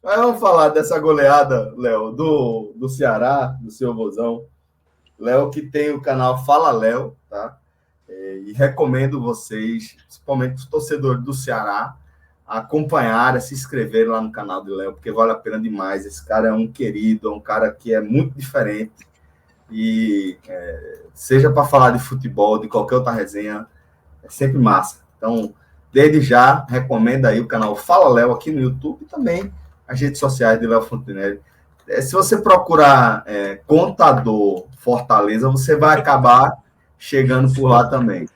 Mas vamos falar dessa goleada, Léo, do Ceará, do seu Vozão. Léo que tem o canal Fala Léo, tá? E recomendo vocês, principalmente os torcedores do Ceará, acompanharem, se inscreverem lá no canal do Léo, porque vale a pena demais. Esse cara é um querido, é um cara que é muito diferente. E seja para falar de futebol, de qualquer outra resenha, é sempre massa. Então, desde já, recomendo aí o canal Fala Léo aqui no YouTube e também as redes sociais de Léo Fontenelle. Se você procurar Contador Fortaleza, você vai acabar chegando por lá também.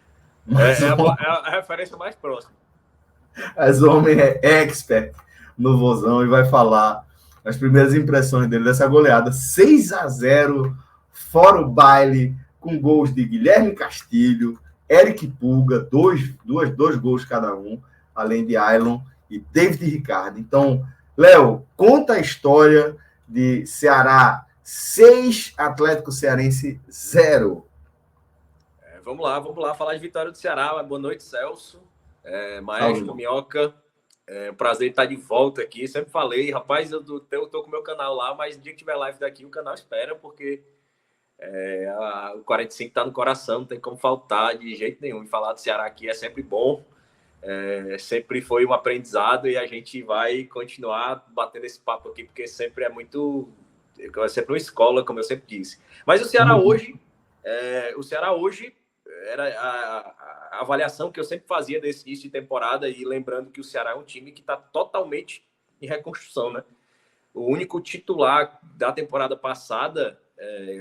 É a referência mais próxima. Mas o homem é expert no Vozão e vai falar as primeiras impressões dele dessa goleada. 6-0, fora o baile, com gols de Guilherme Castilho, Eric Pulga, dois gols cada um, além de Ailon e David Ricardo. Então, Léo, conta a história de Ceará 6, Atlético Cearense 0. Vamos lá falar de vitória do Ceará. Boa noite, Celso. Maestro, Minhoca. Prazer estar de volta aqui. Sempre falei, rapaz, eu tô com o meu canal lá, mas no dia que tiver live daqui, o canal espera, porque o 45 está no coração, não tem como faltar de jeito nenhum. E falar do Ceará aqui é sempre bom, sempre foi um aprendizado e a gente vai continuar batendo esse papo aqui, porque sempre é sempre uma escola, como eu sempre disse. Mas o Ceará hoje era a avaliação que eu sempre fazia desse início de temporada, e lembrando que o Ceará é um time que está totalmente em reconstrução, né? O único titular da temporada passada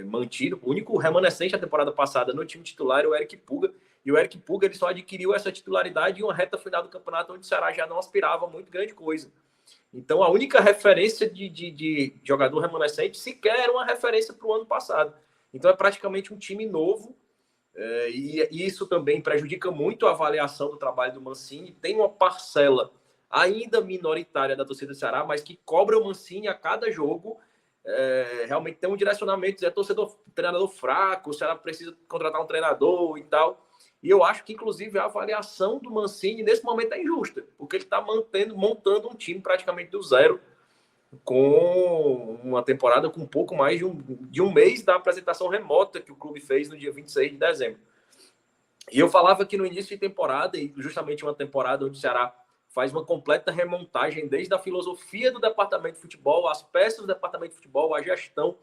mantido, o único remanescente da temporada passada no time titular era o Eric Pulga, e o Eric Pulga ele só adquiriu essa titularidade em uma reta final do campeonato onde o Ceará já não aspirava muito grande coisa. Então a única referência de jogador remanescente sequer era uma referência para o ano passado. Então é praticamente um time novo, e isso também prejudica muito a avaliação do trabalho do Mancini. Tem uma parcela ainda minoritária da torcida do Ceará, mas que cobra o Mancini a cada jogo. Realmente tem um direcionamento, treinador fraco, o Ceará precisa contratar um treinador e tal. E eu acho que, inclusive, a avaliação do Mancini nesse momento é injusta, porque ele está montando um time praticamente do zero, com uma temporada com um pouco mais de um mês da apresentação remota que o clube fez no dia 26 de dezembro. E eu falava que no início de temporada, e justamente uma temporada onde o Ceará faz uma completa remontagem desde a filosofia do departamento de futebol, as peças do departamento de futebol, a gestão,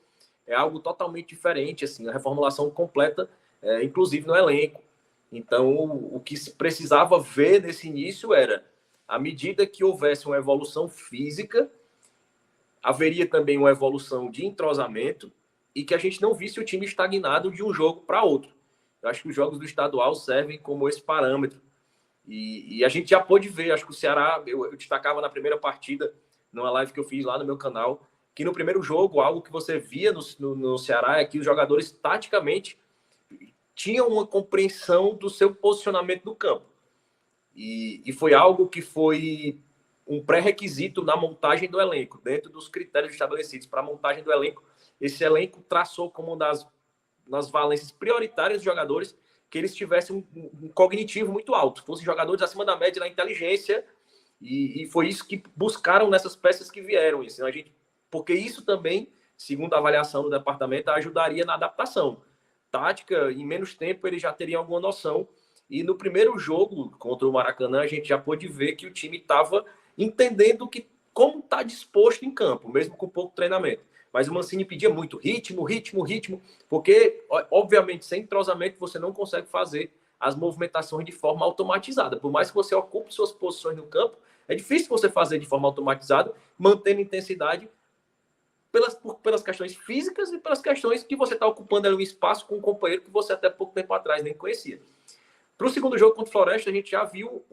é algo totalmente diferente, assim, a reformulação completa, inclusive no elenco. Então, o que se precisava ver nesse início era, à medida que houvesse uma evolução física, haveria também uma evolução de entrosamento, e que a gente não visse o time estagnado de um jogo para outro. Eu acho que os jogos do estadual servem como esse parâmetro. E a gente já pôde ver, acho que o Ceará, eu destacava na primeira partida, numa live que eu fiz lá no meu canal, que no primeiro jogo, algo que você via no Ceará é que os jogadores, taticamente, tinham uma compreensão do seu posicionamento no campo. E foi algo que foi um pré-requisito na montagem do elenco, dentro dos critérios estabelecidos para a montagem do elenco. Esse elenco traçou como uma das valências prioritárias dos jogadores que eles tivessem um cognitivo muito alto, fossem jogadores acima da média na inteligência, e foi isso que buscaram nessas peças que vieram. Assim, porque isso também, segundo a avaliação do departamento, ajudaria na adaptação. Tática, em menos tempo, ele já teria alguma noção. E no primeiro jogo contra o Maracanã, a gente já pôde ver que o time estava entendendo como está disposto em campo, mesmo com pouco treinamento. Mas o Mancini pedia muito ritmo, porque, obviamente, sem entrosamento, você não consegue fazer as movimentações de forma automatizada. Por mais que você ocupe suas posições no campo, é difícil você fazer de forma automatizada, mantendo intensidade pelas questões físicas e pelas questões que você está ocupando ali um espaço com um companheiro que você até pouco tempo atrás nem conhecia. Para o segundo jogo contra o Floresta, a gente já viu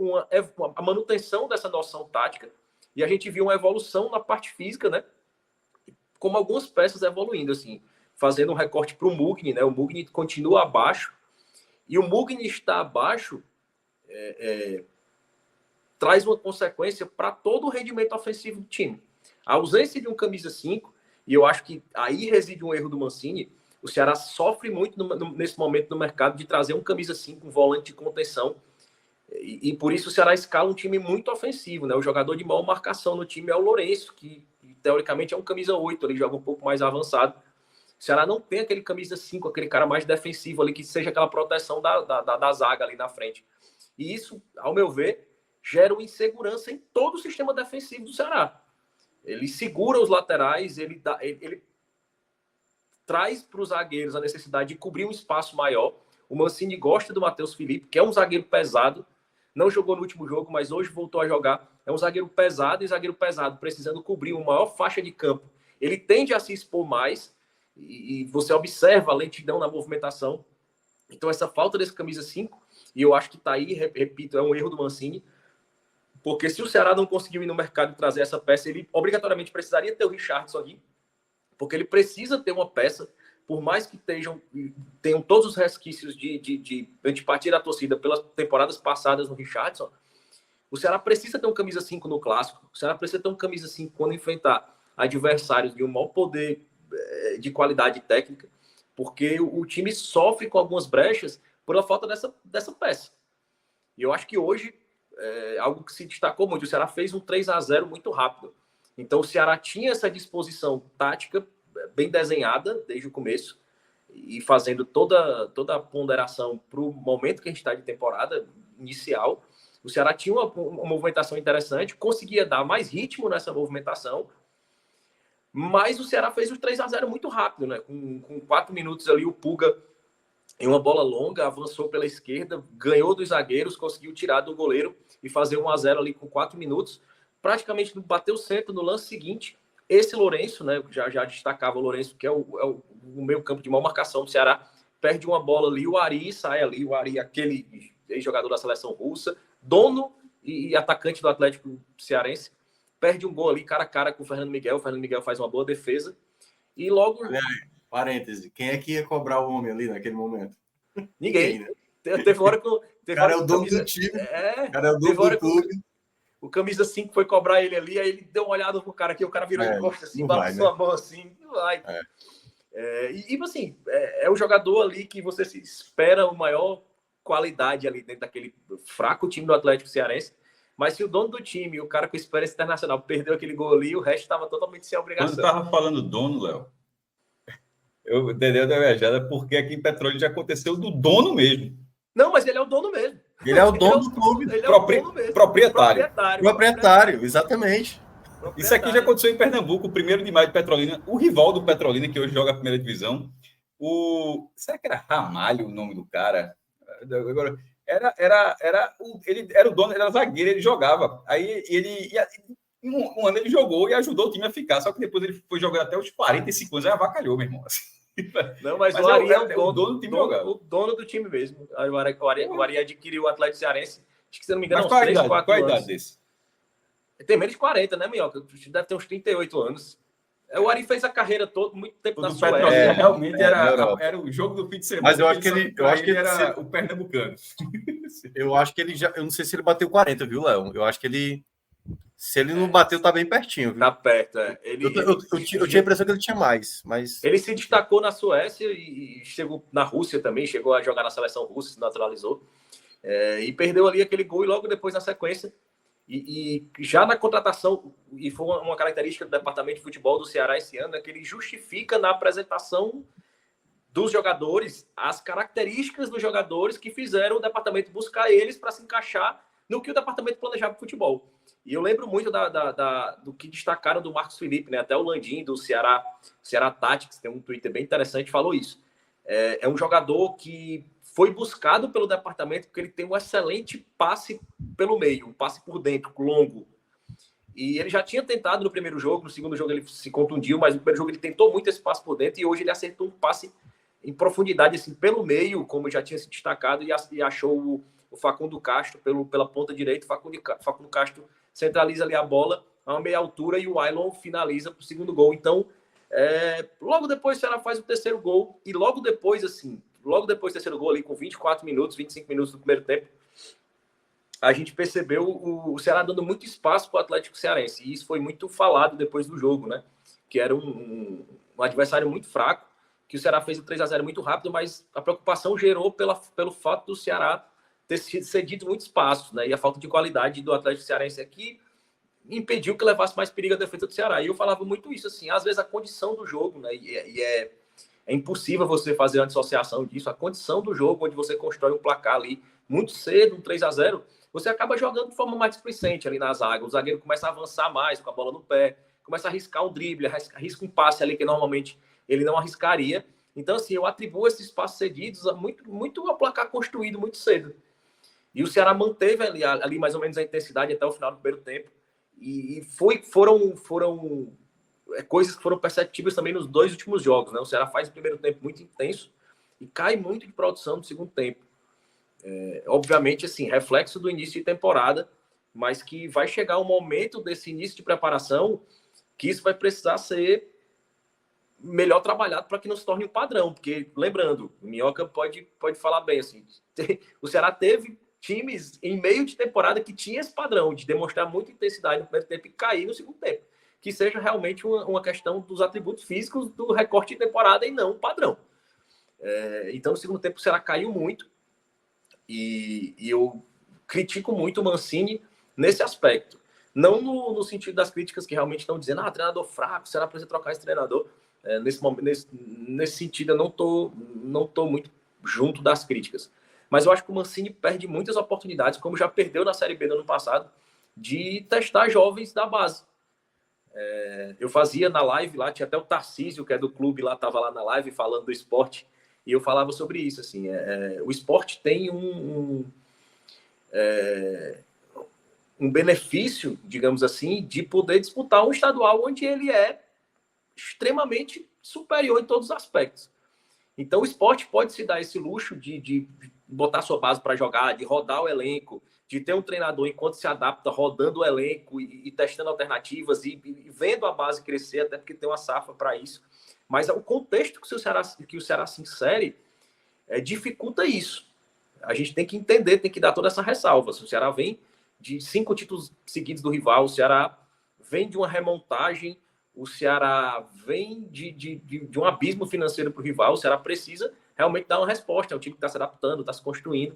a manutenção dessa noção tática, e a gente viu uma evolução na parte física, né? Como algumas peças evoluindo, assim, fazendo um recorte para o Mugni, né? O Mugni continua abaixo, e o Mugni estar abaixo traz uma consequência para todo o rendimento ofensivo do time. A ausência de um camisa 5, e eu acho que aí reside um erro do Mancini. O Ceará sofre muito nesse momento no mercado de trazer um camisa 5, um volante de contenção, e por isso o Ceará escala um time muito ofensivo, né? O jogador de maior marcação no time é o Lourenço, que teoricamente é um camisa 8, ele joga um pouco mais avançado. O Ceará não tem aquele camisa 5, aquele cara mais defensivo ali, que seja aquela proteção da zaga ali na frente. E isso, ao meu ver, gera uma insegurança em todo o sistema defensivo do Ceará. Ele segura os laterais, ele traz para os zagueiros a necessidade de cobrir um espaço maior. O Mancini gosta do Matheus Felipe, que é um zagueiro pesado, não jogou no último jogo, mas hoje voltou a jogar. É um zagueiro pesado, e zagueiro pesado precisando cobrir uma maior faixa de campo. Ele tende a se expor mais, e você observa a lentidão na movimentação. Então, essa falta desse camisa 5, e eu acho que está aí, repito, é um erro do Mancini, porque se o Ceará não conseguiu ir no mercado e trazer essa peça, ele obrigatoriamente precisaria ter o Richardson aqui, porque ele precisa ter uma peça, por mais que tenham todos os resquícios de antipatia da torcida pelas temporadas passadas no Richardson, o Ceará precisa ter um camisa 5 no Clássico, o Ceará precisa ter um camisa 5 quando enfrentar adversários de um maior poder de qualidade técnica, porque o time sofre com algumas brechas pela falta dessa peça. E eu acho que hoje é algo que se destacou muito. O Ceará fez um 3-0 muito rápido. Então o Ceará tinha essa disposição tática bem desenhada desde o começo e fazendo toda a ponderação para o momento que a gente está de temporada inicial. O Ceará tinha uma movimentação interessante, conseguia dar mais ritmo nessa movimentação, mas o Ceará fez o 3-0 muito rápido, né? Com 4 minutos ali, o Puga, em uma bola longa, avançou pela esquerda, ganhou dos zagueiros, conseguiu tirar do goleiro e fazer 1-0 ali com 4 minutos. Praticamente bateu o centro no lance seguinte. Esse Lourenço, né? Já destacava o Lourenço, que é o meio campo de maior marcação do Ceará, perde uma bola ali, o Ari sai ali, o Ari, aquele ex-jogador da seleção russa, dono e atacante do Atlético Cearense, perde um gol ali cara a cara com o Fernando Miguel. O Fernando Miguel faz uma boa defesa e logo... Parêntese, quem é que ia cobrar o homem ali naquele momento? Ninguém. Né? Teve hora que... O cara é o dono do time. O cara é o dono do clube. O camisa 5 foi cobrar ele ali, aí ele deu uma olhada pro cara aqui, o cara virou de costas assim, balançou a mão assim, vai. E assim, é o jogador ali que você se espera uma maior qualidade ali dentro daquele fraco time do Atlético Cearense. Mas se o dono do time, o cara com experiência internacional, perdeu aquele gol ali, o resto estava totalmente sem obrigação. Quando eu estava falando dono, Léo, eu entendeu da viajada, porque aqui em Petróleo já aconteceu do dono mesmo. Não, mas ele é o dono mesmo. Ele é o dono do clube. Ele é o dono mesmo. Proprietário, exatamente. Isso aqui já aconteceu em Pernambuco, o 1º de maio de Petrolina. O rival do Petrolina, que hoje joga a primeira divisão, será que era Ramalho o nome do cara? Agora, ele era o dono, ele era zagueiro, ele jogava. Aí um ano ele jogou e ajudou o time a ficar, só que depois ele foi jogando até os 45 anos, aí avacalhou, meu irmão. Não, mas o Ari é o dono do time, o dono do time mesmo. O Ari adquiriu o Atlético Cearense, acho que, se não me engano, uns 3, 4 anos. Qual a idade desse? Tem menos de 40, né, Minhoca? Deve ter uns 38 anos. O Ari fez a carreira toda, muito tempo na Suécia. Realmente era o jogo do fim de semana. Mas eu acho que ele era o pernambucano. Eu acho que ele já... Eu não sei se ele bateu 40, viu, Léo? Eu acho que ele... Se ele não bateu, tá bem pertinho, viu? Tá perto, Eu tinha a impressão que ele tinha mais, mas... Ele se destacou na Suécia e chegou na Rússia também, chegou a jogar na seleção russa, se naturalizou. E perdeu ali aquele gol e logo depois na sequência. E já na contratação, e foi uma característica do departamento de futebol do Ceará esse ano, é que ele justifica na apresentação dos jogadores as características dos jogadores que fizeram o departamento buscar eles para se encaixar no que o departamento planejava para o futebol. E eu lembro muito do que destacaram do Marcos Felipe, né? Até o Landim, do Ceará Tactics, tem um Twitter bem interessante, falou isso. É um jogador que foi buscado pelo departamento porque ele tem um excelente passe pelo meio, um passe por dentro, longo. E ele já tinha tentado no primeiro jogo, no segundo jogo ele se contundiu, mas no primeiro jogo ele tentou muito esse passe por dentro e hoje ele acertou um passe em profundidade, assim, pelo meio, como já tinha se destacado, e achou o Facundo Castro pela ponta direita. Facundo Castro centraliza ali a bola a uma meia altura e o Ailon finaliza para o segundo gol. Então, logo depois o Ceará faz o terceiro gol e logo depois do terceiro gol ali com 24 minutos, 25 minutos do primeiro tempo, a gente percebeu o Ceará dando muito espaço para o Atlético Cearense. E isso foi muito falado depois do jogo, né? Que era um adversário muito fraco, que o Ceará fez o 3-0 muito rápido, mas a preocupação gerou pelo fato do Ceará ter cedido muito espaço, né? E a falta de qualidade do Atlético Cearense aqui, impediu que levasse mais perigo a defesa do Ceará. E eu falava muito isso, assim, às vezes a condição do jogo, né, é impossível você fazer uma dissociação disso, a condição do jogo, onde você constrói um placar ali muito cedo, um 3-0, você acaba jogando de forma mais displicente ali na zaga, o zagueiro começa a avançar mais com a bola no pé, começa a arriscar um drible, arrisca um passe ali que normalmente ele não arriscaria. Então, assim, eu atribuo esses passes cedidos muito ao placar construído muito cedo. E o Ceará manteve ali mais ou menos a intensidade até o final do primeiro tempo. E foram coisas que foram perceptíveis também nos 2 últimos jogos, né? O Ceará faz o primeiro tempo muito intenso e cai muito de produção no segundo tempo. Obviamente, assim, reflexo do início de temporada, mas que vai chegar um momento desse início de preparação que isso vai precisar ser melhor trabalhado para que não se torne um padrão, porque, lembrando, o Minhoca pode falar bem, assim, o Ceará teve times em meio de temporada que tinha esse padrão de demonstrar muita intensidade no primeiro tempo e cair no segundo tempo, que seja realmente uma questão dos atributos físicos do recorte de temporada e não um padrão. Então, no segundo tempo, o Ceará caiu muito e eu critico muito o Mancini nesse aspecto. Não no sentido das críticas que realmente estão dizendo, treinador fraco, será precisa trocar esse treinador? Nesse sentido, eu não tô muito junto das críticas. Mas eu acho que o Mancini perde muitas oportunidades, como já perdeu na Série B do ano passado, de testar jovens da base. Eu fazia na live lá, tinha até o Tarcísio, que é do clube, lá estava lá na live falando do esporte, e eu falava sobre isso. Assim, o esporte tem um benefício, digamos assim, de poder disputar um estadual onde ele é extremamente superior em todos os aspectos. Então, o esporte pode se dar esse luxo de botar sua base para jogar, de rodar o elenco, de ter um treinador enquanto se adapta, rodando o elenco e testando alternativas e vendo a base crescer, até porque tem uma safra para isso. Mas o contexto que o Ceará se insere dificulta isso. A gente tem que entender, tem que dar toda essa ressalva. O Ceará vem de 5 títulos seguidos do rival, o Ceará vem de uma remontagem, o Ceará vem de um abismo financeiro para o rival, o Ceará precisa realmente dar uma resposta. É um time que está se adaptando, está se construindo.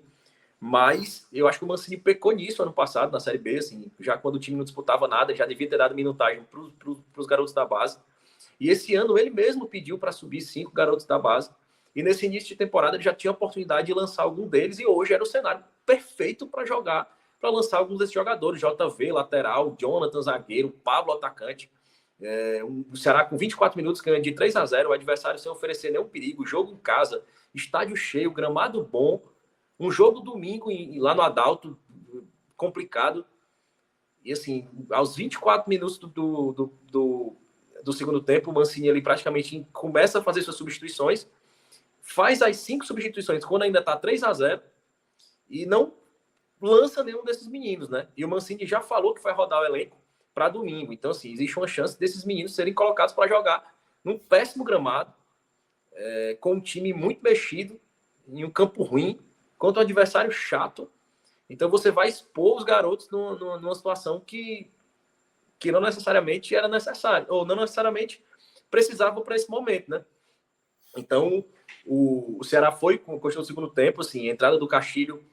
Mas eu acho que o Mancini pecou nisso ano passado, na Série B, assim, já quando o time não disputava nada, já devia ter dado minutagem para os garotos da base. E esse ano ele mesmo pediu para subir 5 garotos da base. E nesse início de temporada ele já tinha a oportunidade de lançar algum deles, e hoje era o cenário perfeito para jogar, para lançar alguns desses jogadores. JV, lateral, Jonathan, zagueiro, Pablo, atacante. O Ceará com 24 minutos ganhando de 3-0, o adversário sem oferecer nenhum perigo, jogo em casa, estádio cheio, gramado bom, um jogo domingo lá no Adalto, complicado. E assim, aos 24 minutos do segundo tempo, o Mancini ele praticamente começa a fazer suas substituições, faz as 5 substituições quando ainda está 3-0 e não lança nenhum desses meninos, né? E o Mancini já falou que vai rodar o elenco para domingo. Então, assim, existe uma chance desses meninos serem colocados para jogar num péssimo gramado, com um time muito mexido, em um campo ruim, contra um adversário chato. Então, você vai expor os garotos numa situação que não necessariamente era necessário, ou não necessariamente precisava para esse momento, né? Então, o Ceará foi com o segundo tempo, assim, a entrada do Castilho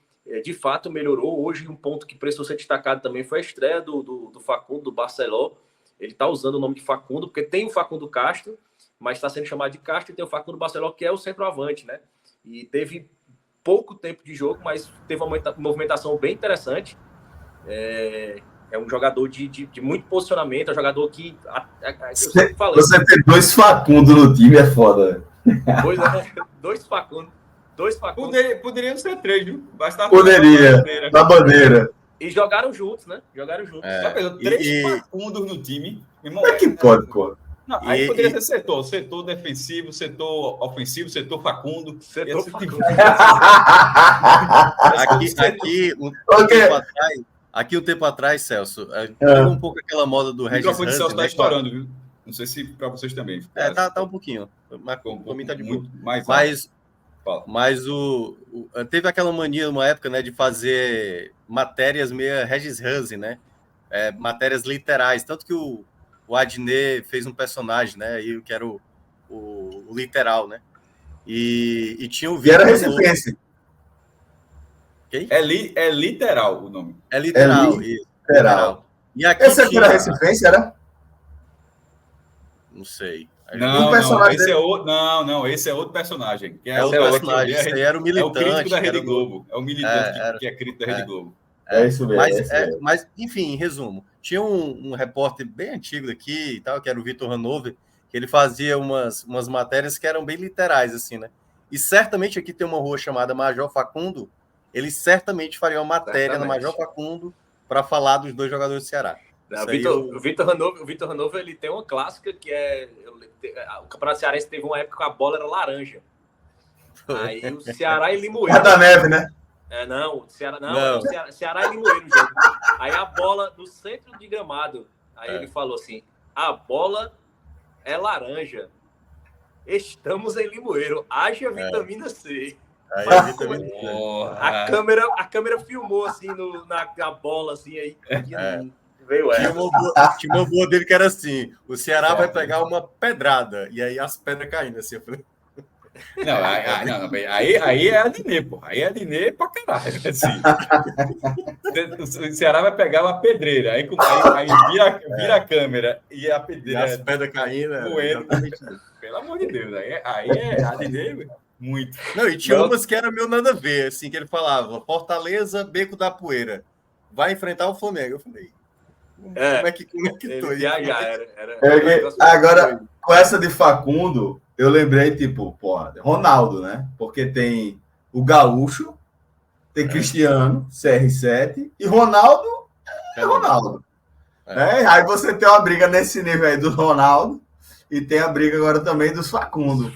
de fato melhorou. Hoje um ponto que precisou ser destacado também foi a estreia do Facundo, do Barceló. Ele está usando o nome de Facundo, porque tem o Facundo Castro, mas está sendo chamado de Castro, e tem o Facundo Barceló, que é o centroavante, né? E teve pouco tempo de jogo, mas teve uma movimentação bem interessante. É um jogador de muito posicionamento, é um jogador que... eu sempre falei, você ter 2 Facundo no time é foda. Pois é, 2 Facundo. Poderiam ser 3, viu? Bastava Poderia, na bandeira. E jogaram juntos, né? Jogaram juntos. 3 Facundos no time. Como é que pode, pô? Não, aí poderia ser setor defensivo, setor ofensivo, setor Facundo. Setor Facundo. Aqui um tempo atrás, Celso, pegou um pouco aquela moda do Regis Hansen. O microfone de Celso está estourando, viu? Não sei se para vocês também. Tá um pouquinho. Mas para mim tá de boa. Mas teve aquela mania uma época, né, de fazer matérias meio Regis Hansen, né? Matérias literais. Tanto que o Adnet fez um personagem, né? E que era o literal, né? E tinha o vídeo. E era Recife. É literal o nome. É literal. Literal. E aqui Esse aqui era Recifense, era? Não sei. Não, esse é outro. Não, esse é outro personagem. Que é outro personagem. Esse aí era o militante. É o crítico da Rede Globo. É o militante que é crítico da Rede Globo. É isso mesmo. Mas, enfim, em resumo, tinha um repórter bem antigo aqui e tal, que era o Vitor Hanover, que ele fazia umas matérias que eram bem literais, assim, né? E certamente aqui tem uma rua chamada Major Facundo, ele certamente faria uma matéria na Major Facundo para falar dos 2 jogadores do Ceará. O Vitor Hanover, ele tem uma clássica que o Campeonato Cearense teve uma época que a bola era laranja. Aí o Ceará e Limoeiro. Da neve, né? Ceará e Limoeiro, gente. Aí a bola no centro de gramado. Aí ele falou assim: a bola é laranja. Estamos em Limoeiro. Haja vitamina C. A câmera filmou assim na bola, assim, aí. Veio tinha uma boa dele que era assim: o Ceará vai pegar uma pedrada, e aí as pedras caindo assim. Eu falei... Aí é Adnê, pô. Aí é Adnê pra caralho. Assim. O Ceará vai pegar uma pedreira, aí vira a câmera e a pedreira. E as pedras caindo. Pelo amor de Deus, aí é Adnê muito. Não, e tinha umas que era meu nada a ver, assim, que ele falava: Fortaleza, Beco da Poeira, vai enfrentar o Flamengo. Eu falei, como é que tô aí? Agora, com essa de Facundo, eu lembrei, tipo, Ronaldo, né? Porque tem o Gaúcho, tem Cristiano, CR7, e Ronaldo é Ronaldo. Aí você tem uma briga nesse nível aí do Ronaldo, e tem a briga agora também dos Facundo.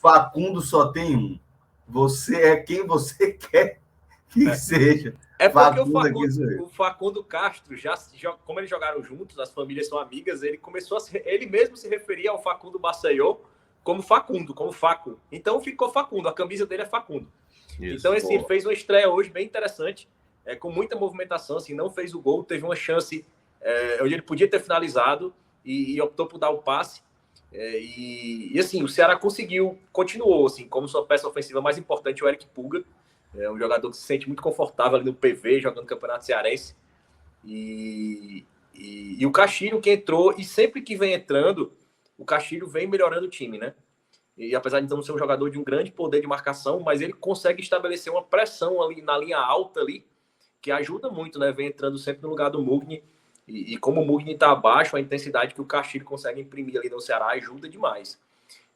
Facundo só tem um. Você é quem você quer que seja. É porque o Facundo Castro, como eles jogaram juntos, as famílias são amigas, ele mesmo se referia ao Facundo Maceió como Facundo, como Faco. Então ficou Facundo, a camisa dele é Facundo. Isso, então, assim, ele fez uma estreia hoje bem interessante, com muita movimentação, assim, não fez o gol, teve uma chance onde ele podia ter finalizado e optou por dar o passe. E assim, o Ceará continuou, assim, como sua peça ofensiva mais importante, o Eric Puga. É um jogador que se sente muito confortável ali no PV, jogando Campeonato Cearense. E o Castilho que entrou, e sempre que vem entrando, o Castilho vem melhorando o time, né? E apesar de não ser um jogador de um grande poder de marcação, mas ele consegue estabelecer uma pressão ali na linha alta ali, que ajuda muito, né? Vem entrando sempre no lugar do Mugni. E como o Mugni está abaixo, a intensidade que o Castilho consegue imprimir ali no Ceará ajuda demais.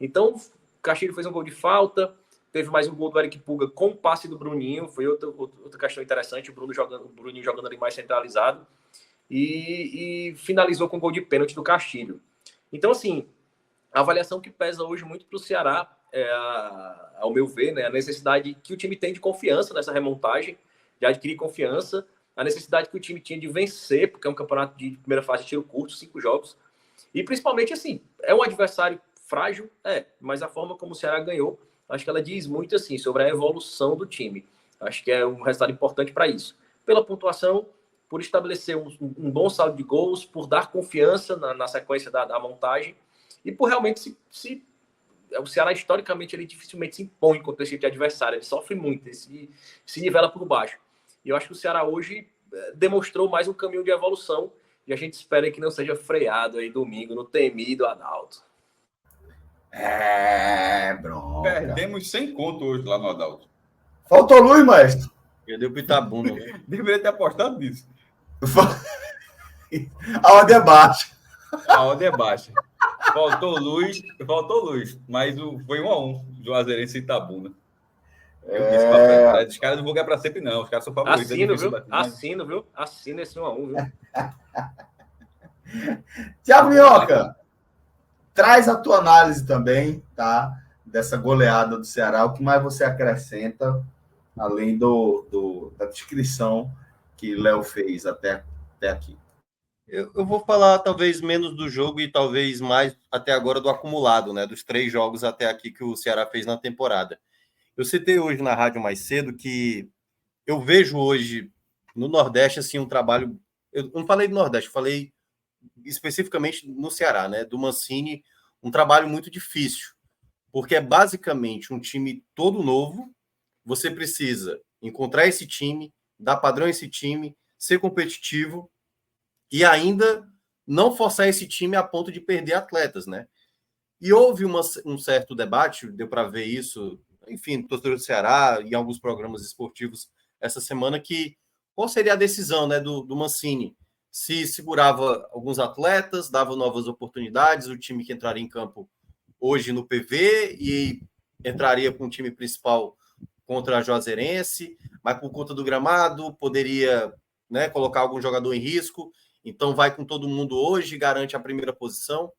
Então, o Castilho fez um gol de falta. Teve mais um gol do Eric Puga com o passe do Bruninho. Foi outra questão interessante. O Bruninho jogando ali mais centralizado. E finalizou com o gol de pênalti do Castilho. Então, assim, a avaliação que pesa hoje muito para o Ceará é, ao meu ver, né, a necessidade que o time tem de confiança nessa remontagem, de adquirir confiança, a necessidade que o time tinha de vencer, porque é um campeonato de primeira fase de tiro curto, 5 jogos. E principalmente, assim, é um adversário frágil, mas a forma como o Ceará ganhou, acho que ela diz muito assim sobre a evolução do time. Acho que é um resultado importante para isso. Pela pontuação, por estabelecer um bom saldo de gols, por dar confiança na sequência da montagem e por realmente o Ceará, historicamente, ele dificilmente se impõe contra esse tipo de adversário. Ele sofre muito, ele se nivela por baixo. E eu acho que o Ceará hoje demonstrou mais um caminho de evolução e a gente espera que não seja freado aí domingo no temido Adalto. Bronca. Perdemos 100 conto hoje lá no Adalto. Faltou luz, maestro. Perdeu o Itabuna. Deveria ter apostado nisso. A ordem é baixa. A ordem é baixa. Faltou luz, mas foi 1-1, Juazeirense e Itabuna. Eu disse pra os caras não vão ganhar para sempre, não. Os caras são favoritos. Assino, viu? Assino esse 1-1, viu? Tiago Minhoca, traz a tua análise também, tá? Dessa goleada do Ceará. O que mais você acrescenta, além da descrição que Léo fez até aqui? Eu vou falar talvez menos do jogo e talvez mais até agora do acumulado, né? Dos 3 jogos até aqui que o Ceará fez na temporada. Eu citei hoje na rádio mais cedo que eu vejo hoje no Nordeste assim um trabalho. Eu não falei do Nordeste, eu falei especificamente no Ceará, né? Do Mancini, um trabalho muito difícil, porque é basicamente um time todo novo. Você precisa encontrar esse time, dar padrão a esse time, ser competitivo e ainda não forçar esse time a ponto de perder atletas, né? E houve um certo debate, deu para ver isso, enfim, no torcedor do Ceará, em alguns programas esportivos essa semana, que qual seria a decisão, né, do Mancini? Se segurava alguns atletas, dava novas oportunidades, o time que entraria em campo hoje no PV e entraria com o time principal contra a Juazeirense, mas por conta do gramado poderia, né, colocar algum jogador em risco, então vai com todo mundo hoje, garante a primeira posição.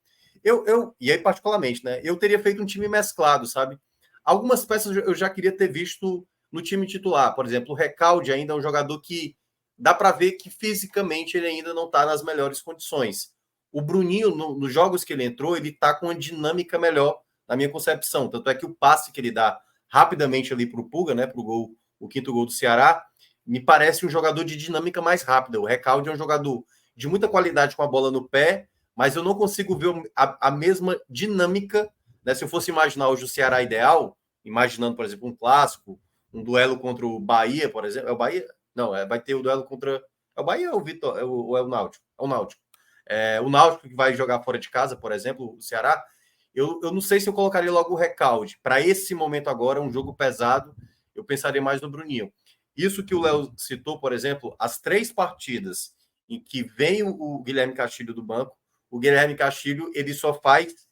E aí, particularmente, né, eu teria feito um time mesclado, sabe? Algumas peças eu já queria ter visto no time titular. Por exemplo, o Recalde ainda é um jogador que dá para ver que fisicamente ele ainda não está nas melhores condições. O Bruninho, nos jogos que ele entrou, ele está com uma dinâmica melhor, na minha concepção. Tanto é que o passe que ele dá rapidamente ali para o Puga, né, para o quinto gol do Ceará, me parece um jogador de dinâmica mais rápida. O Recalde é um jogador de muita qualidade com a bola no pé, mas eu não consigo ver a mesma dinâmica, né? Se eu fosse imaginar hoje o Ceará ideal, imaginando, por exemplo, um clássico, um duelo contra o Bahia, por exemplo. É o Bahia? Não, vai ter o duelo contra. É o Bahia ou o Vitor? É o Náutico? É o Náutico. O Náutico que vai jogar fora de casa, por exemplo, o Ceará. Eu não sei se eu colocaria logo o Recalde. Para esse momento agora, um jogo pesado, eu pensaria mais no Bruninho. Isso que o Léo citou, por exemplo, as 3 partidas em que vem o Guilherme Castilho do banco, o Guilherme Castilho ele só faz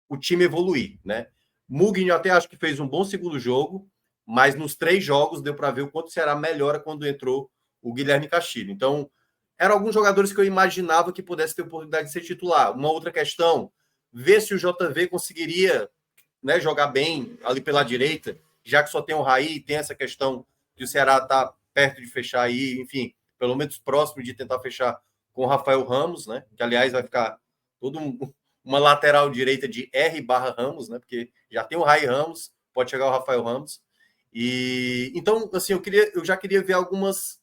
o time evoluir, né? Mugni até acho que fez um bom segundo jogo, mas nos 3 jogos deu para ver o quanto o Ceará melhora quando entrou o Guilherme Castilho. Então, eram alguns jogadores que eu imaginava que pudesse ter oportunidade de ser titular. Uma outra questão, ver se o JV conseguiria, né, jogar bem ali pela direita, já que só tem o Raí, tem essa questão que o Ceará está perto de fechar aí, enfim, pelo menos próximo de tentar fechar com o Rafael Ramos, né? Que, aliás, vai ficar todo uma lateral direita de R/Ramos, né? Porque já tem o Raí Ramos, pode chegar o Rafael Ramos. E então, assim, eu já queria ver algumas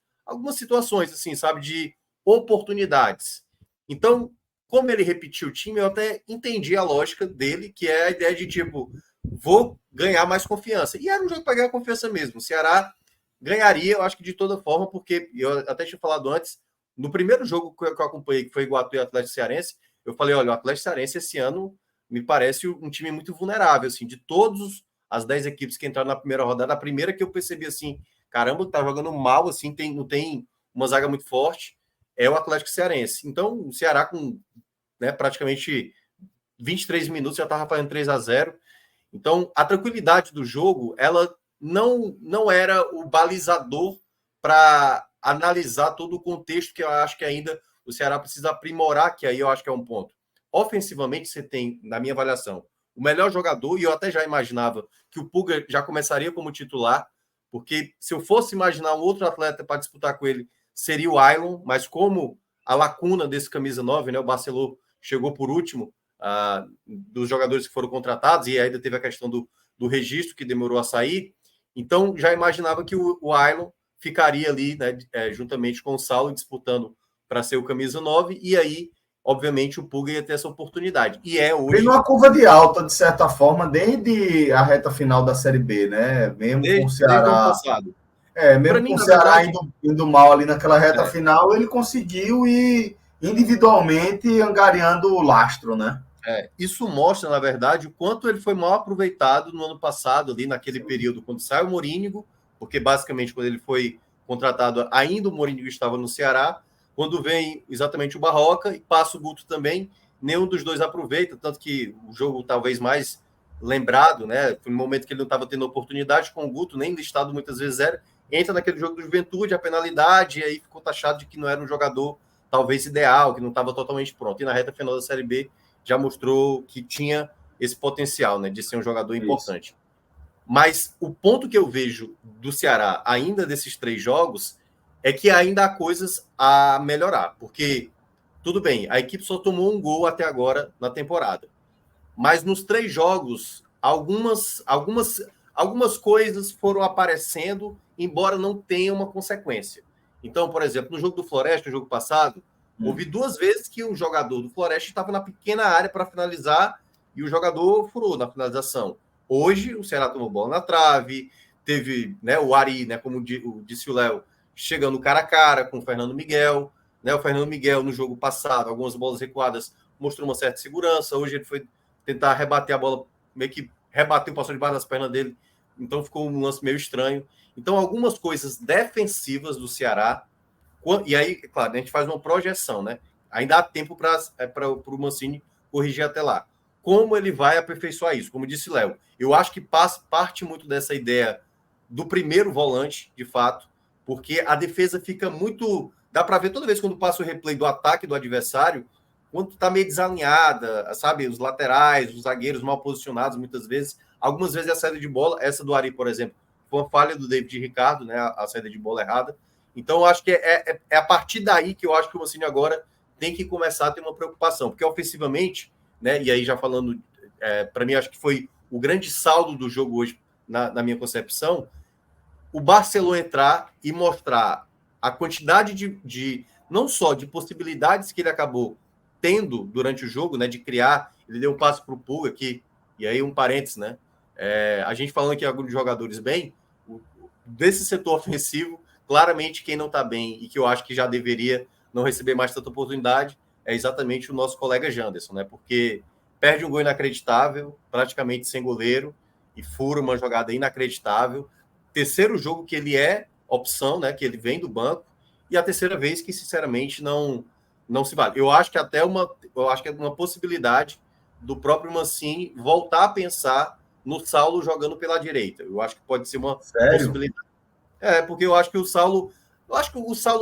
situações, assim, sabe, de oportunidades. Então, como ele repetiu o time, eu até entendi a lógica dele, que é a ideia de, tipo, vou ganhar mais confiança. E era um jogo para ganhar confiança mesmo. O Ceará ganharia, eu acho que de toda forma, porque eu até tinha falado antes, no primeiro jogo que eu acompanhei, que foi Iguatu e Atlético Cearense, eu falei, olha, o Atlético Cearense esse ano me parece um time muito vulnerável, assim, de todas as 10 equipes que entraram na primeira rodada, a primeira que eu percebi, assim, caramba, tá jogando mal, assim, não tem uma zaga muito forte, é o Atlético Cearense. Então, o Ceará com, né, praticamente 23 minutos já estava fazendo 3-0. Então, a tranquilidade do jogo, ela não era o balizador para analisar todo o contexto que eu acho que ainda o Ceará precisa aprimorar, que aí eu acho que é um ponto. Ofensivamente, você tem, na minha avaliação, o melhor jogador, e eu até já imaginava que o Puga já começaria como titular, porque se eu fosse imaginar um outro atleta para disputar com ele, seria o Ailon, mas como a lacuna desse camisa 9, né, o Barcelona chegou por último, dos jogadores que foram contratados, e ainda teve a questão do registro que demorou a sair, então já imaginava que o Ailon ficaria ali, né, juntamente com o Saulo, disputando para ser o camisa 9, e aí, obviamente, o Puga ia ter essa oportunidade. E hoje... Vem numa curva de alta, de certa forma, desde a reta final da Série B, né? Mesmo com o Ceará... mesmo com o Ceará indo mal ali naquela reta final, ele conseguiu ir individualmente angariando o lastro, né? Isso mostra, na verdade, o quanto ele foi mal aproveitado no ano passado, ali naquele período, quando saiu o Morínigo, porque basicamente quando ele foi contratado, ainda o Morínigo estava no Ceará, quando vem exatamente o Barroca e passa o Guto também, nenhum dos dois aproveita, tanto que o jogo talvez mais lembrado, né, foi no momento que ele não estava tendo oportunidade com o Guto, nem listado muitas vezes era, entra naquele jogo do Juventude, a penalidade, e aí ficou taxado de que não era um jogador talvez ideal, que não estava totalmente pronto, e na reta final da Série B já mostrou que tinha esse potencial, né, de ser um jogador importante. Isso. Mas o ponto que eu vejo do Ceará, ainda desses 3 jogos, é que ainda há coisas a melhorar. Porque, tudo bem, a equipe só tomou um gol até agora na temporada. Mas nos 3 jogos, algumas coisas foram aparecendo, embora não tenha uma consequência. Então, por exemplo, no jogo do Floresta, no jogo passado, houve 2 vezes que o jogador do Floresta estava na pequena área para finalizar e o jogador furou na finalização. Hoje, o Ceará tomou bola na trave, teve, né, o Ari, né, como disse o Léo, chegando cara a cara com o Fernando Miguel. né? O Fernando Miguel, no jogo passado, algumas bolas recuadas, mostrou uma certa segurança. Hoje ele foi tentar rebater a bola, meio que rebateu, passou debaixo das pernas dele. Então ficou um lance meio estranho. Então, algumas coisas defensivas do Ceará. E aí, claro, a gente faz uma projeção, né? Ainda há tempo para o Mancini corrigir até lá. Como ele vai aperfeiçoar isso? Como disse Léo, eu acho que parte muito dessa ideia do primeiro volante, de fato, porque a defesa fica muito... Dá para ver toda vez quando passa o replay do ataque do adversário, quando está meio desalinhada, sabe? Os laterais, os zagueiros mal posicionados, muitas vezes. Algumas vezes a saída de bola, essa do Ari, por exemplo, foi uma falha do David Ricardo, né? A saída de bola errada. Então, eu acho que é a partir daí que eu acho que o Mancini agora tem que começar a ter uma preocupação, porque ofensivamente, né? E aí já falando, para mim, acho que foi o grande saldo do jogo hoje, na minha concepção, o Barcelona entrar e mostrar a quantidade de não só de possibilidades que ele acabou tendo durante o jogo, né? De criar, ele deu um passo para o Pulga aqui, e aí um parênteses, né? A gente falando aqui alguns jogadores bem, desse setor ofensivo, claramente quem não está bem e que eu acho que já deveria não receber mais tanta oportunidade é exatamente o nosso colega Janderson, né? Porque perde um gol inacreditável, praticamente sem goleiro, e fura uma jogada inacreditável. Terceiro jogo que ele é opção, né? Que ele vem do banco, e a terceira vez que, sinceramente, não se vale. Eu acho que é uma possibilidade do próprio Mancini voltar a pensar no Saulo jogando pela direita. Eu acho que pode ser uma possibilidade. Porque eu acho que o Saulo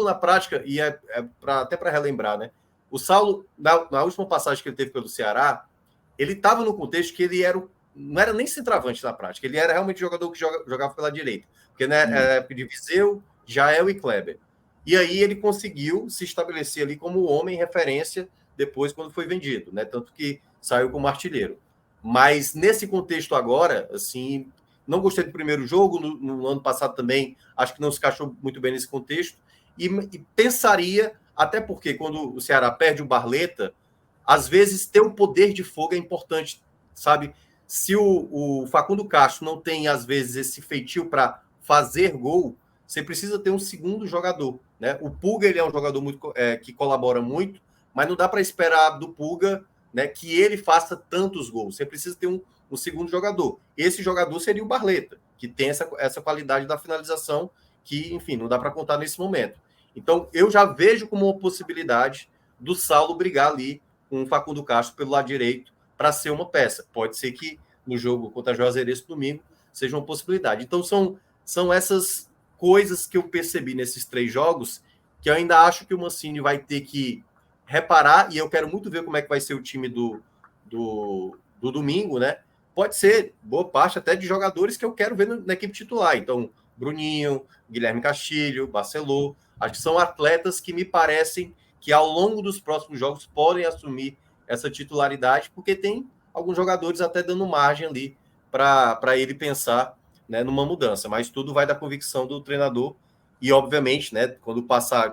na prática, e até para relembrar, né? O Saulo, na última passagem que ele teve pelo Ceará, ele estava no contexto que ele não era nem centroavante na prática, ele era realmente jogador que jogava pela direita, porque né, era a época de Viseu, Jael e Kleber. E aí ele conseguiu se estabelecer ali como homem referência depois quando foi vendido, né? Tanto que saiu como artilheiro. Mas nesse contexto agora, assim, não gostei do primeiro jogo, no ano passado também, acho que não se encaixou muito bem nesse contexto, e pensaria, até porque quando o Ceará perde o Barleta, às vezes ter um poder de fogo é importante, sabe? Se o Facundo Castro não tem, às vezes, esse feitio para fazer gol, você precisa ter um segundo jogador, né? O Pulga, ele é um jogador que colabora muito, mas não dá para esperar do Pulga, né, que ele faça tantos gols. Você precisa ter um segundo jogador. Esse jogador seria o Barleta, que tem essa qualidade da finalização que, enfim, não dá para contar nesse momento. Então, eu já vejo como uma possibilidade do Saulo brigar ali com o Facundo Castro pelo lado direito para ser uma peça. Pode ser que no jogo contra a Juazeirense domingo seja uma possibilidade. Então, são essas coisas que eu percebi nesses 3 jogos que eu ainda acho que o Mancini vai ter que reparar, e eu quero muito ver como é que vai ser o time do domingo, né? Pode ser boa parte até de jogadores que eu quero ver na equipe titular. Então, Bruninho, Guilherme Castilho, Barceló, acho que são atletas que me parecem que ao longo dos próximos jogos podem assumir essa titularidade, porque tem alguns jogadores até dando margem ali para ele pensar, né, numa mudança. Mas tudo vai da convicção do treinador e, obviamente, né, quando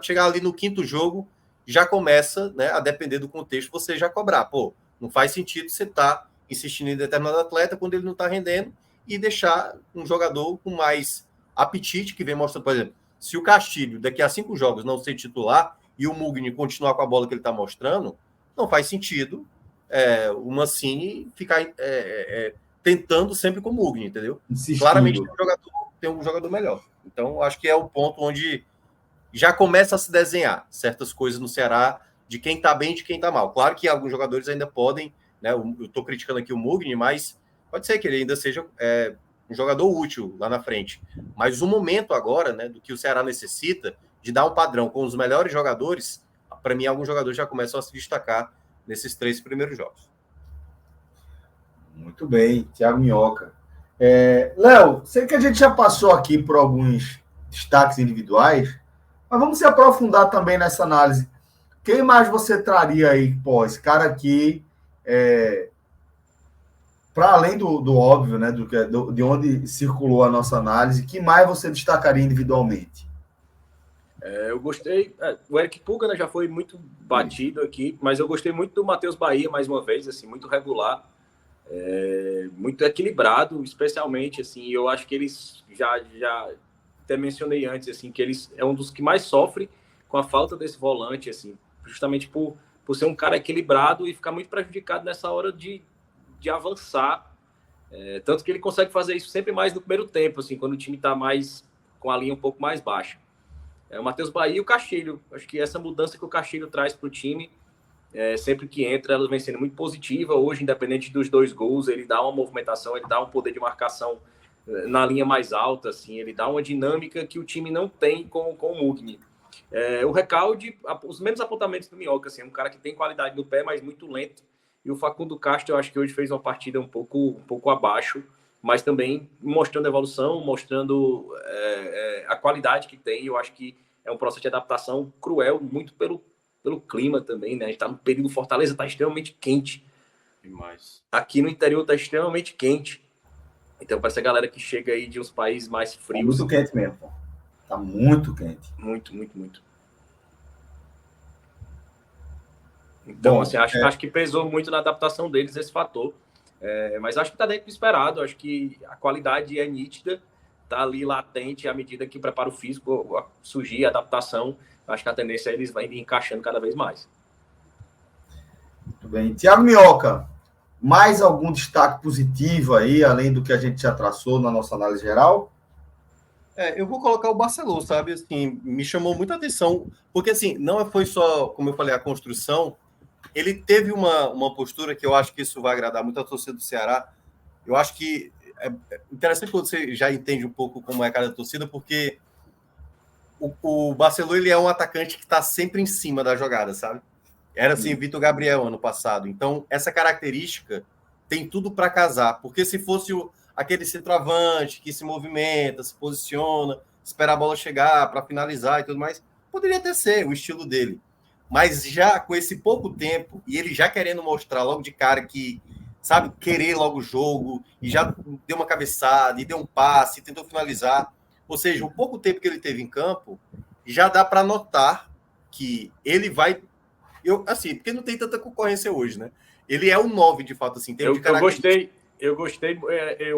chegar ali no 5º jogo, já começa, né, a depender do contexto, você já cobrar. Pô, não faz sentido você estar insistindo em determinado atleta quando ele não está rendendo e deixar um jogador com mais apetite, que vem mostrando, por exemplo, se o Castilho daqui a 5 jogos não ser titular e o Mugni continuar com a bola que ele está mostrando, não faz sentido o Mancini ficar tentando sempre com o Mugni, entendeu? Insistindo. Claramente tem um jogador melhor. Então, acho que é o ponto onde já começa a se desenhar certas coisas no Ceará de quem está bem e de quem está mal. Claro que alguns jogadores ainda podem, né? Eu estou criticando aqui o Mugni, mas pode ser que ele ainda seja um jogador útil lá na frente. Mas o momento agora, né, do que o Ceará necessita de dar um padrão com os melhores jogadores, para mim, alguns jogadores já começam a se destacar nesses 3 primeiros jogos. Muito bem, Thiago Minhoca. Léo, sei que a gente já passou aqui por alguns destaques individuais, mas vamos se aprofundar também nessa análise. Quem mais você traria aí? Pô, esse cara aqui, para além do óbvio, né, de onde circulou a nossa análise, que mais você destacaria individualmente? Eu gostei. O Eric Pulga, né, já foi muito batido aqui, mas eu gostei muito do Matheus Bahia, mais uma vez, assim, muito regular, muito equilibrado, especialmente, assim, eu acho que eles já até mencionei antes, assim, que eles é um dos que mais sofre com a falta desse volante, assim, justamente por ser um cara equilibrado e ficar muito prejudicado nessa hora de avançar. Tanto que ele consegue fazer isso sempre mais no primeiro tempo, assim, quando o time está mais com a linha um pouco mais baixa. O Matheus Bahia e o Castilho. Acho que essa mudança que o Castilho traz para o time, sempre que entra, ela vem sendo muito positiva. Hoje, independente dos 2 gols, ele dá uma movimentação, ele dá um poder de marcação na linha mais alta, assim, ele dá uma dinâmica que o time não tem com o Mugni. O Recalde, os mesmos apontamentos do Minhoca, assim, é um cara que tem qualidade no pé, mas muito lento. E o Facundo Castro, eu acho que hoje fez uma partida um pouco abaixo, mas também mostrando evolução, mostrando a qualidade que tem. Eu acho que é um processo de adaptação cruel, muito pelo clima também, né? A gente está no período, Fortaleza está extremamente quente. Demais. Aqui no interior está extremamente quente. Então, para essa galera que chega aí de uns países mais frios... Tá muito quente mesmo, pô. Tá muito quente. Muito, muito, muito. Então, Bom, assim, acho que pesou muito na adaptação deles esse fator. Mas acho que está dentro do esperado. Acho que a qualidade é nítida, está ali latente à medida que o preparo físico surgir, a adaptação. Acho que a tendência é eles vão encaixando cada vez mais. Muito bem. Thiago Minhoca, mais algum destaque positivo aí, além do que a gente já traçou na nossa análise geral? Eu vou colocar o Barcelona, sabe? Assim, me chamou muita atenção, porque assim, não foi só, como eu falei, a construção. Ele teve uma postura que eu acho que isso vai agradar muito a torcida do Ceará. Eu acho que é interessante quando você já entende um pouco como é cada torcida, porque o Barcelona, ele é um atacante que está sempre em cima da jogada, sabe? Era assim, Vitor Gabriel ano passado. Então, essa característica tem tudo para casar, porque se fosse aquele centroavante que se movimenta, se posiciona, espera a bola chegar para finalizar e tudo mais, poderia até ser o estilo dele. Mas já com esse pouco tempo, e ele já querendo mostrar logo de cara que, sabe, querer logo o jogo, e já deu uma cabeçada, e deu um passe, e tentou finalizar. Ou seja, o pouco tempo que ele teve em campo, já dá para notar que ele vai... assim, porque não tem tanta concorrência hoje, né? Ele é um 9, de fato, assim, Eu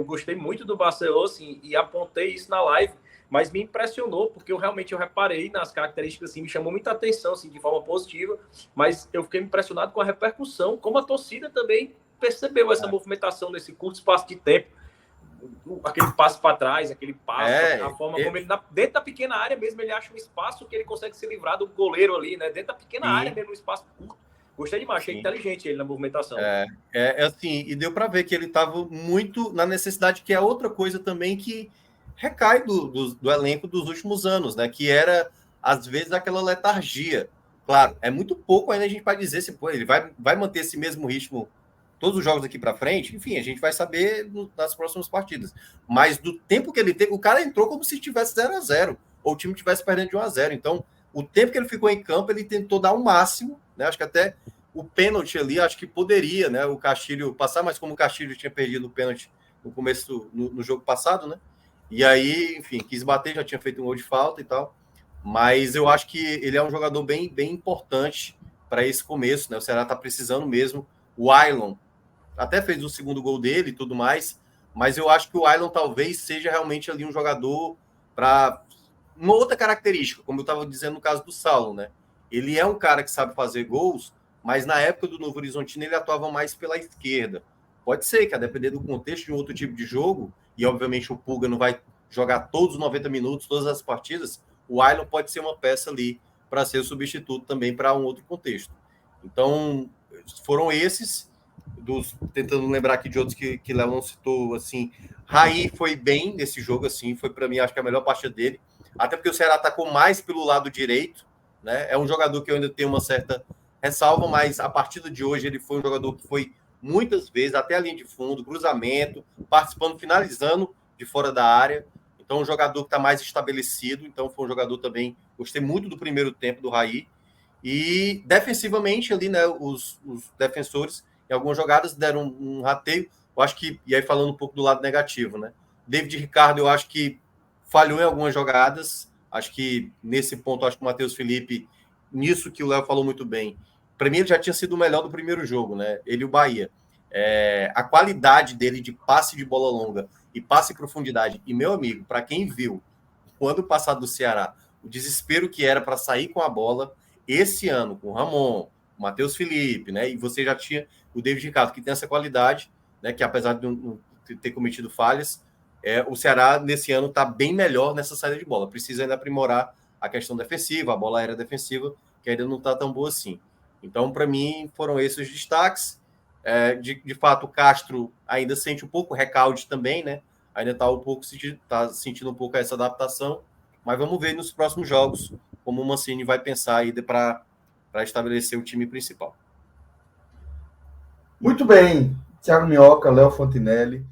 gostei muito do Barcelona, assim, e apontei isso na live, mas me impressionou, porque eu reparei nas características, assim, me chamou muita atenção, assim, de forma positiva, mas eu fiquei impressionado com a repercussão, como a torcida também percebeu essa movimentação nesse curto espaço de tempo, aquele passo para trás, aquele passo, a forma como ele, dentro da pequena área mesmo, ele acha um espaço que ele consegue se livrar do goleiro ali, né, dentro da pequena área mesmo, um espaço curto. Gostei demais, achei inteligente ele na movimentação. Assim, e deu para ver que ele estava muito na necessidade, que é outra coisa também que recai do elenco dos últimos anos, né? Que era, às vezes, aquela letargia. Claro, é muito pouco ainda a gente pode dizer se ele vai manter esse mesmo ritmo todos os jogos daqui para frente. Enfim, a gente vai saber nas próximas partidas. Mas do tempo que ele teve, o cara entrou como se tivesse 0-0, ou o time tivesse perdendo de 1-0. Então, o tempo que ele ficou em campo, ele tentou dar o máximo, né? Acho que até o pênalti ali, acho que poderia, né? O Castilho passar, mas como o Castilho tinha perdido o pênalti no começo, no jogo passado, né? E aí, enfim, quis bater, já tinha feito um gol de falta e tal. Mas eu acho que ele é um jogador bem, bem importante para esse começo, né? O Ceará está precisando mesmo. O Ailon até fez o segundo gol dele e tudo mais, mas eu acho que o Ailon talvez seja realmente ali um jogador para uma outra característica, como eu estava dizendo no caso do Saulo, né? Ele é um cara que sabe fazer gols, mas na época do Novo Horizontino ele atuava mais pela esquerda. Pode ser que, a depender do contexto de um outro tipo de jogo, e obviamente o Pulga não vai jogar todos os 90 minutos, todas as partidas, o Ailon pode ser uma peça ali para ser o substituto também para um outro contexto. Então, foram esses, tentando lembrar aqui de outros que Léo não citou, assim, Raí foi bem nesse jogo, assim, foi para mim, acho que a melhor partida dele, até porque o Ceará atacou mais pelo lado direito, né? É um jogador que eu ainda tenho uma certa ressalva, mas a partida de hoje ele foi um jogador que foi muitas vezes até a linha de fundo, cruzamento, participando, finalizando de fora da área. Então, um jogador que está mais estabelecido. Então, foi um jogador também... Gostei muito do primeiro tempo do Raí. E, defensivamente, ali, né, os defensores, em algumas jogadas, deram um rateio. Eu acho que... E aí, falando um pouco do lado negativo, né? David Ricardo, eu acho que falhou em algumas jogadas. Acho que, nesse ponto, acho que o Matheus Felipe, nisso que o Léo falou muito bem, para mim ele já tinha sido o melhor do primeiro jogo, né? Ele e o Bahia. A qualidade dele de passe de bola longa e passe em profundidade. E, meu amigo, para quem viu o ano passado do Ceará, o desespero que era para sair com a bola esse ano, com o Ramon, o Matheus Felipe, né? E você já tinha o David Ricardo, que tem essa qualidade, né? Que apesar de não ter cometido falhas, o Ceará, nesse ano, está bem melhor nessa saída de bola. Precisa ainda aprimorar a questão defensiva, a bola aérea defensiva, que ainda não está tão boa assim. Então, para mim, foram esses os destaques. De fato, o Castro ainda sente um pouco, o Recalde também, né? Ainda está sentindo um pouco essa adaptação. Mas vamos ver nos próximos jogos como o Mancini vai pensar aí para estabelecer o time principal. Muito bem. Thiago Minhoca, Léo Fontinelli.